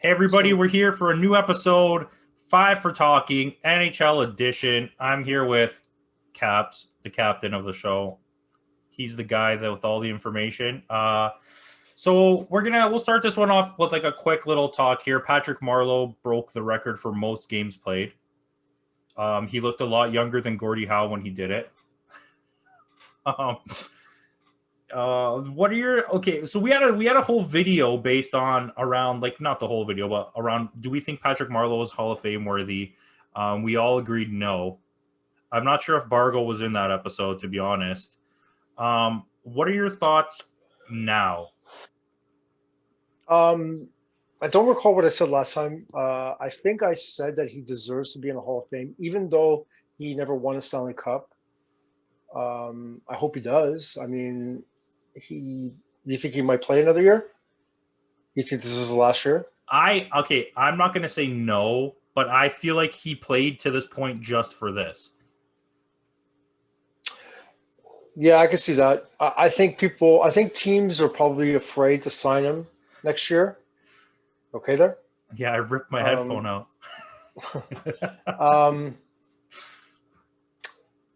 Hey everybody, So we're here for a new episode, 5 for Talking, NHL edition. I'm here with Caps, the captain of the show. He's the guy that with all the information. So we'll start this one off with like a quick little talk here. Patrick Marleau broke the record for most games played. He looked a lot younger than Gordie Howe when he did it. Um, what are your okay? So we had a whole video based on around like not the whole video, but around do we think Patrick Marleau is Hall of Fame worthy? We all agreed no. I'm not sure if Bargo was in that episode, to be honest. What are your thoughts now? um, I don't recall what I said last time. I think I said that he deserves to be in the Hall of Fame, even though he never won a Stanley Cup. I hope he does. I mean, he. Do you think he might play another year? You think this is his last year? I'm not gonna say no, but I feel like he played to this point just for this. Yeah, I can see that. I think teams are probably afraid to sign him next year. Okay, there. Yeah, I ripped my headphone Um, out. um,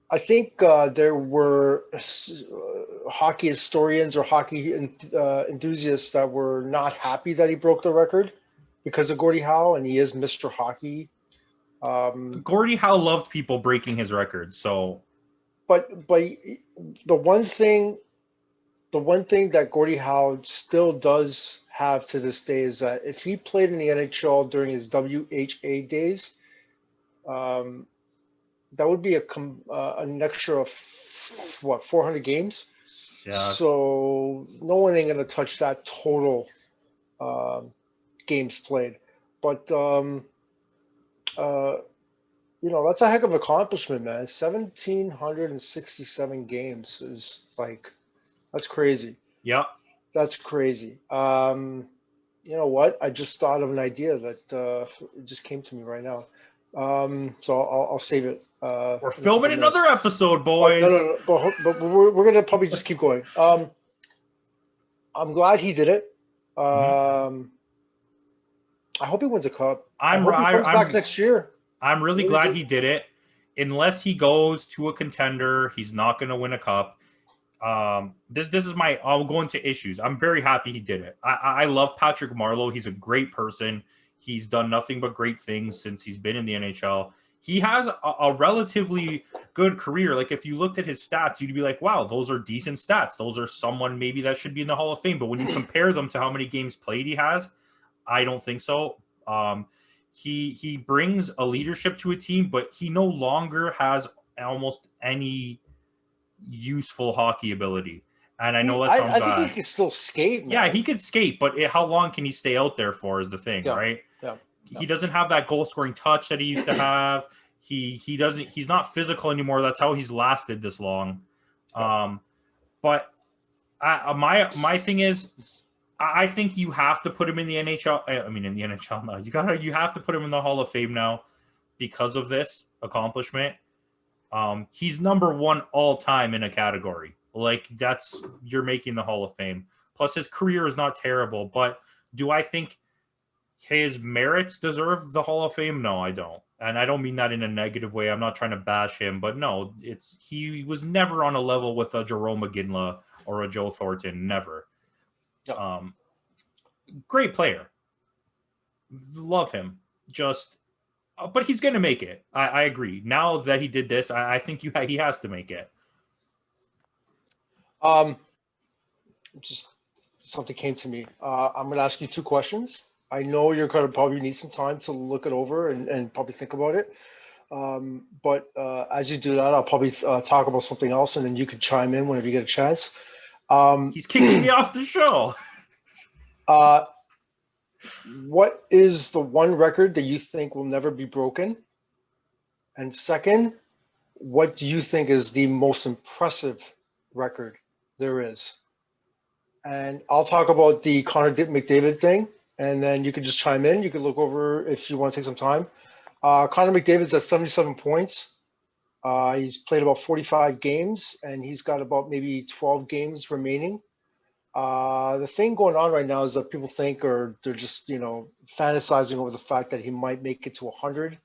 I think there were hockey historians or hockey enthusiasts that were not happy that he broke the record because of Gordie Howe, and he is Mr. Hockey. Um, Gordie Howe loved people breaking his records, so but the one thing the one thing that Gordie Howe still does have to this day is that if he played in the NHL during his WHA days, um, that would be an extra of what 400 games. yeah, So no one ain't gonna touch that total um, games played. But uh, that's a heck of an accomplishment, man. 1,767 games is like that's crazy. yeah. That's crazy. You know what? I just thought of an idea that it just came to me right now. So I'll save it We're in a couple filming of another minutes. episode, Oh, no, no, boys. no. But we're gonna probably just keep going. I'm glad he did it. Mhm. Um, I hope he wins a cup. I I'm hope he I, comes back I'm next year. I'm I really really glad do. he did it. Unless he goes to a contender, he's not going to win a cup. This is my. I'll go into issues. I'm very happy he did it. I love Patrick Marleau. He's a great person. He's done nothing but great things since he's been in the NHL. He has a relatively good career. Like if you looked at his stats, you'd be like, "Wow, those are decent stats. Those are someone maybe that should be in the Hall of Fame." But when you compare them to how many games played he has, I don't think so. He brings a leadership to a team, but he no longer has almost any useful hockey ability. And I know that sounds I think he bad. can still skate, Yeah, he man. could skate, but how long can he stay out there for? Is the thing, Yeah, right? yeah, yeah. He doesn't have that goal scoring touch that he used to have. He doesn't. He's not physical anymore. That's how he's lasted this long. Yeah. Um, but my thing is, I think you have to put him in the NHL. I mean, in the NHL now, you have to put him in the Hall of Fame now because of this accomplishment. He's number one all time in a category. Like that's you're making the Hall of Fame. Plus, his career is not terrible. But do I think his merits deserve the Hall of Fame? No, I don't. And I don't mean that in a negative way. I'm not trying to bash him, but no, it's he was never on a level with a Jerome McGinley or a Joe Thornton. Never. Yeah. Um, Great player. Love him. Just, but he's going to make it. I agree. Now that he did this, I think he has to make it. Um, just something came to me. I'm going to ask you two questions. I know you're going to probably need some time to look it over and probably think about it. But as you do that, I'll probably talk about something else, and then you can chime in whenever you get a chance. Um, He's kicking me off the show. uh, what is the one record that you think will never be broken? And second, what do you think is the most impressive record there is? And I'll talk about the Connor McDavid thing, and then you can just chime in. You can look over if you want to take some time. Connor McDavid's at 77 points. He's played about 45 games, and he's got about maybe 12 games remaining. The thing going on right now is that people think, or they're just, fantasizing over the fact that he might make it to 100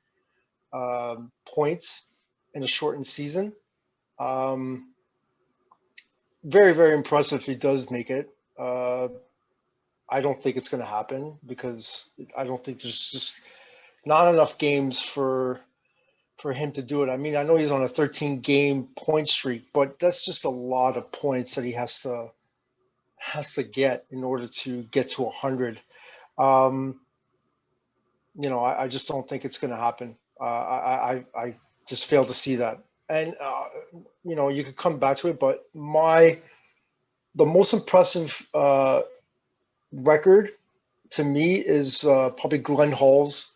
points in a shortened season. Very, very impressive if he does make it. I don't think it's going to happen because I don't think there's just not enough games for him to do it. I mean, I know he's on a 13-game point streak, but that's just a lot of points that he has to get in order to get to 100. I just don't think it's going to happen. I just fail to see that. And you could come back to it, but the most impressive record to me is probably Glenn Hall's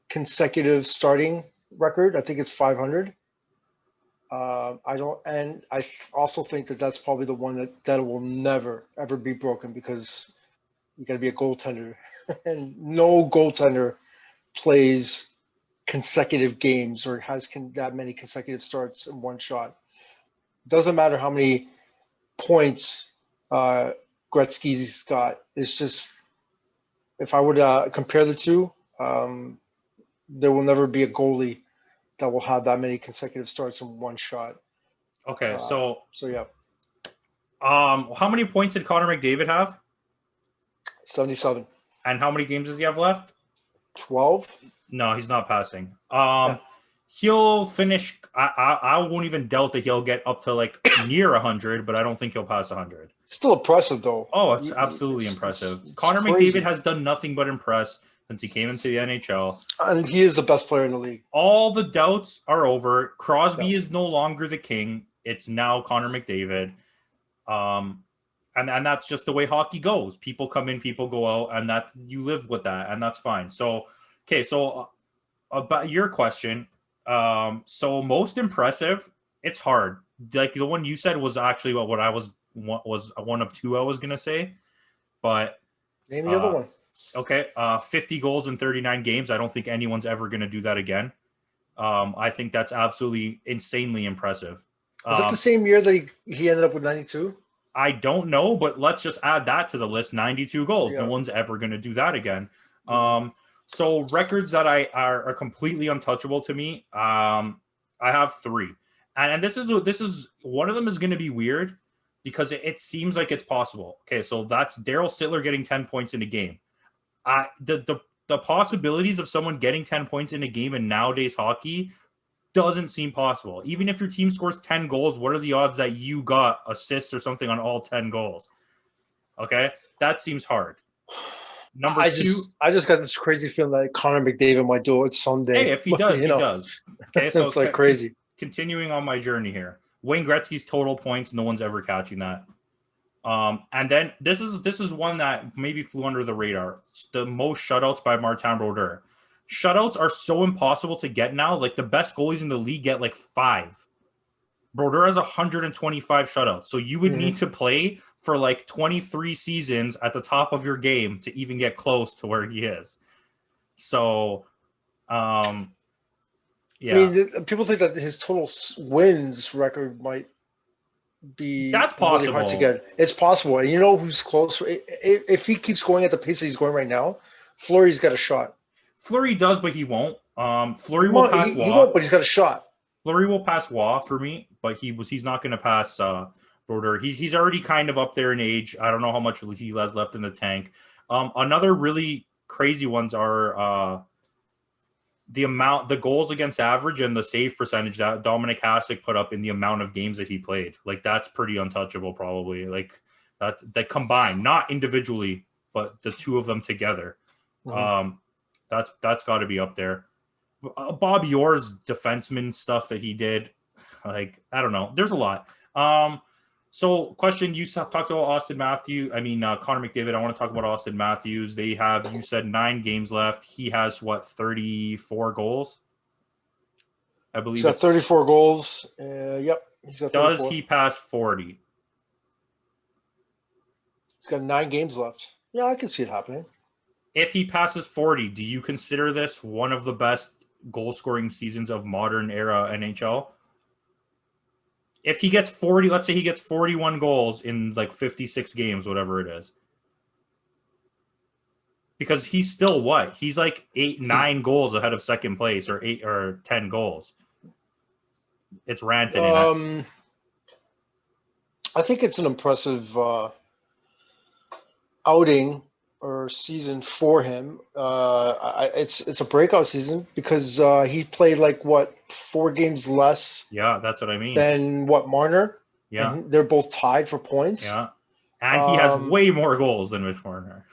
consecutive starting record. I think it's 500. I also think that that's probably the one that will never ever be broken because you got to be a goaltender, and no goaltender plays consecutive games or has that many consecutive starts in one shot. Doesn't matter how many points Gretzky's got. It's just, if I were to compare the two, there will never be a goalie that will have that many consecutive starts in one shot. Okay, so yeah. How many points did Connor McDavid have? 77. And how many games does he have left? 12. No, he's not passing. Yeah. He'll finish. I won't even doubt that he'll get up to like near 100, but I don't think he'll pass 100. Still impressive though. Oh, it's absolutely impressive. It's Connor crazy. McDavid has done nothing but impress since he came into the NHL. And he is the best player in the league. All the doubts are over. Crosby is no longer the king. It's now Connor McDavid. And that's just the way hockey goes. People come in, people go out, and that you live with that, and that's fine. So, okay, so about your question, so most impressive, it's hard. Like the one you said was actually what I was one of two I was gonna say, but name the other one. Okay, 50 goals in 39 games. I don't think anyone's ever gonna do that again. I think that's absolutely insanely impressive. Is that the same year that he ended up with 92? I don't know, but let's just add that to the list. 92 goals. Yeah. No one's ever going to do that again. So records that are completely untouchable to me. I have three, and this is one of them is going to be weird because it seems like it's possible. Okay, so that's Daryl Sittler getting 10 points in a game. The possibilities of someone getting 10 points in a game in nowadays hockey doesn't seem possible. Even if your team scores 10 goals, what are the odds that you got assists or something on all 10 goals? Okay, that seems hard. I just got this crazy feeling that Connor McDavid might do it someday. Hey, if he does, he does. Okay, so it's like crazy. Continuing on my journey here, Wayne Gretzky's total points, no one's ever catching that. And then this is one that maybe flew under the radar. It's the most shutouts by Martin Brodeur. Shutouts are so impossible to get now. Like the best goalies in the league get like 5. Brodeur has 125 shutouts. So you would need to play for like 23 seasons at the top of your game to even get close to where he is. So, yeah. I mean, people think that his total wins record might be that's possible. Really hard to get. It's possible. And you know who's close? If he keeps going at the pace that he's going right now, Fleury's got a shot. Fleury does, but he won't. Fleury will pass Waugh. He won't, but he's got a shot. Fleury will pass Waugh for me, but he's not going to pass Brodeur. He's already kind of up there in age. I don't know how much he has left in the tank. Another really crazy ones are the goals against average and the save percentage that Dominic Hasek put up in the amount of games that he played. Like that's pretty untouchable, probably. Like that combined, not individually, but the two of them together. That's got to be up there. Bob Orr's defenseman stuff that he did, like I don't know. There's a lot. So question, you talked about Connor McDavid. I want to talk about Austin Matthews. They have, you said 9 games left. He has 34 goals? I believe he's got 34 goals. Yep, he's got 34. Does he pass 40? He's got 9 games left. Yeah, I can see it happening. If he passes 40, do you consider this one of the best goal-scoring seasons of modern era NHL? If he gets 40, let's say he gets 41 goals in like 56 games, whatever it is. Because he's still what? He's like 9 goals ahead of second place, or 8 or 10 goals. It's Rantanen. I think it's an impressive outing or season for him. It's a breakout season because he played like 4 games less Yeah, that's what I mean. than Marner. Yeah, and they're both tied for points. Yeah, and he has way more goals than Mitch Marner.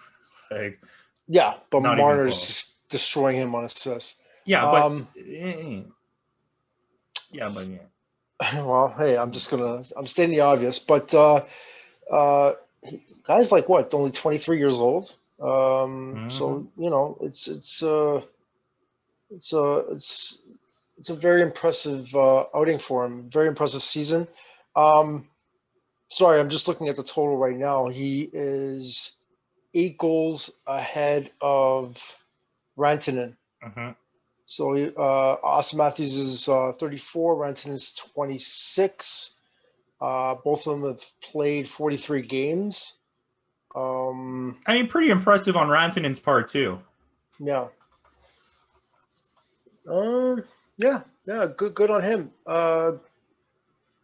Like, yeah, but not Marner's just destroying him on assists. Yeah, but yeah. Well, hey, I'm stating the obvious, but guy's like only 23 years old. So it's a very impressive outing for him. Very impressive season. Sorry, I'm just looking at the total right now. He is 8 goals ahead of Rantanen. So Austin Matthews is 34, Rantanen is 26. Both of them have played 43 games. I mean, pretty impressive on Rantanen's part too. Yeah. Yeah. Good on him.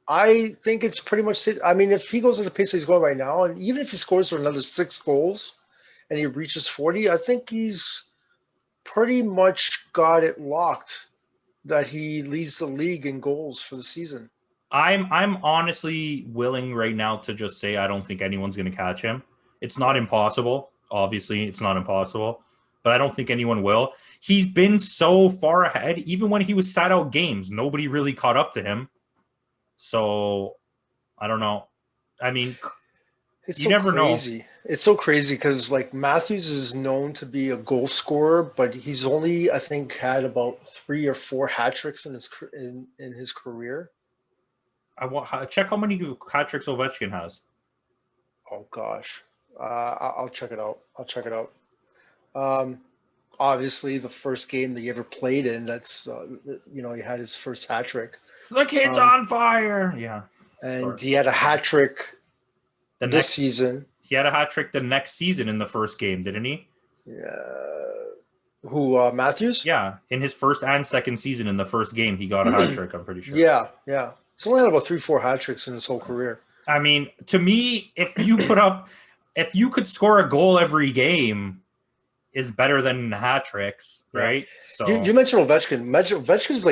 I think it's pretty much it. I mean, if he goes at the pace he's going right now, and even if he scores for another 6 goals and he reaches 40, I think he's pretty much got it locked that he leads the league in goals for the season. I'm honestly willing right now to just say I don't think anyone's going to catch him. It's not impossible. Obviously, it's not impossible, but I don't think anyone will. He's been so far ahead. Even when he was sat out games, nobody really caught up to him. So, I don't know. I mean, you never know. It's so crazy because Matthews is known to be a goal scorer, but he's only, I think, had about 3 or 4 hat tricks in his career. I want check how many hat tricks Ovechkin has. Oh gosh, I'll check it out. Obviously, the first game that he ever played in, that's he had his first hat trick. The kid's on fire. Yeah, and he had a hat trick this season. He had a hat trick the next season in the first game, didn't he? Who, Matthews? Yeah, in his first and second season, in the first game, he got a hat trick. I'm pretty sure. Yeah. He's only had about 3-4 hat tricks in his whole career. I mean, to me, if you could score a goal every game, is better than hat tricks, right? So you mentioned Ovechkin. Ovechkin's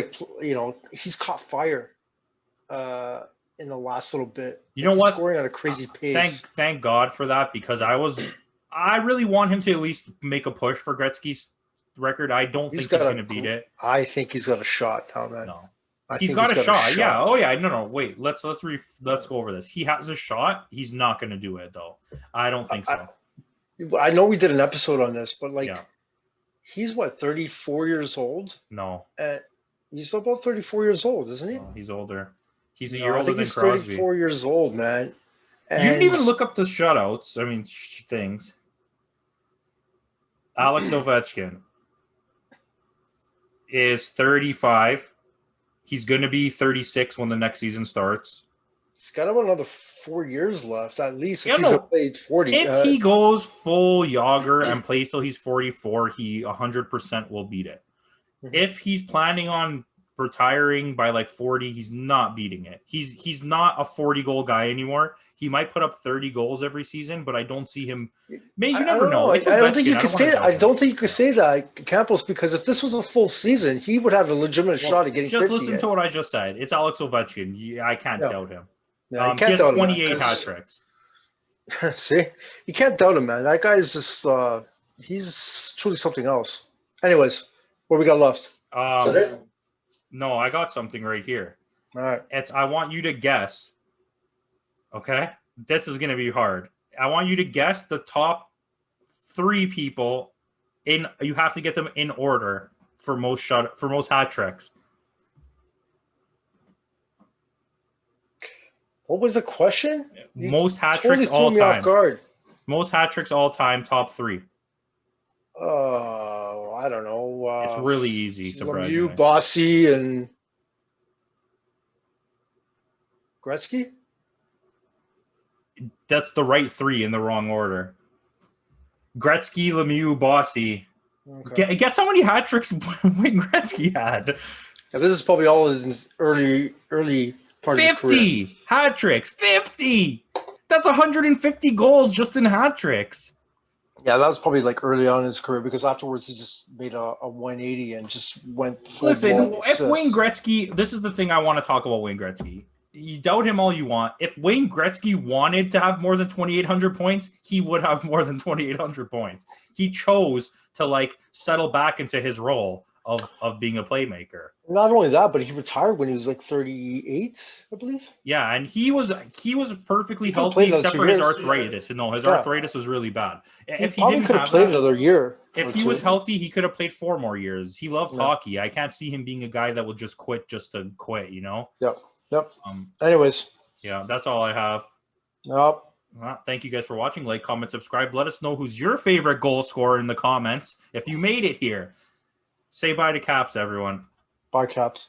he's caught fire in the last little bit. You know what? Scoring at a crazy pace. Thank God for that, because I really want him to at least make a push for Gretzky's record. I don't think he's going to beat it. I think he's got a shot now, man. No. He's got a shot. Yeah. Oh yeah. No. Wait. Let's go over this. He has a shot. He's not going to do it though. I don't think so. I know we did an episode on this, but he's 34 years old? No. He's about 34 years old, isn't he? No, he's older. He's a year older than Crosby. He's 34 years old, man. And you didn't even look up the shutouts. I mean, things. Alex Ovechkin is 35. He's going to be 36 when the next season starts. He's got about another 4 years left, at least. If he's played 40. If he goes full Yager and plays till he's 44, he 100% will beat it. Mm-hmm. If he's planning on retiring by 40, he's not beating it. He's not a 40-goal guy anymore. He might put up 30 goals every season, but I don't see him. Maybe you never know. I don't think you could say that. I don't think you could say that, Campos, because if this was a full season, he would have a legitimate shot at getting 50. Just listen to what I just said. It's Alex Ovechkin. I can't doubt him. Yeah, he has 28 hat tricks. See? You can't doubt him, man. That guy is just he's truly something else. Anyways, what we got left? Is that it? No, I got something right here. All right. I want you to guess. Okay? This is going to be hard. I want you to guess the top 3 people you have to get them in order for most hat tricks. What was the question? Most hat tricks all time. Off guard. Most hat tricks all time, top 3. I don't know. It's really easy, surprisingly. Lemieux, Bossy, and Gretzky? That's the right three in the wrong order. Gretzky, Lemieux, Bossy. Okay. Guess how many hat tricks Wayne Gretzky had? Yeah, this is probably all his early part of his career. 50 hat tricks. 50. That's 150 goals just in hat tricks. Yeah, that was probably like early on in his career because afterwards he just made a 180 and just went full Listen, blown if Wayne Gretzky, this is the thing I want to talk about Wayne Gretzky. You doubt him all you want. If Wayne Gretzky wanted to have more than 2,800 points, he would have more than 2,800 points. He chose to like settle back into his role of being a playmaker. Not only that, but he retired when he was like 38, I believe. Yeah, and he was perfectly He could've healthy played another except 2 for his years. arthritis. No, his Yeah. arthritis was really bad. If he probably didn't could have have played that, another year. if or he two. was healthy, he could have played 4 more years. He loved Yeah. hockey. I can't see him being a guy that would just quit just to quit, you know? Yep. Anyways. Yeah, that's all I have. Nope. Thank you guys for watching. Like, comment, subscribe. Let us know who's your favorite goal scorer in the comments. If you made it here, say bye to Caps, everyone. Bye, Caps.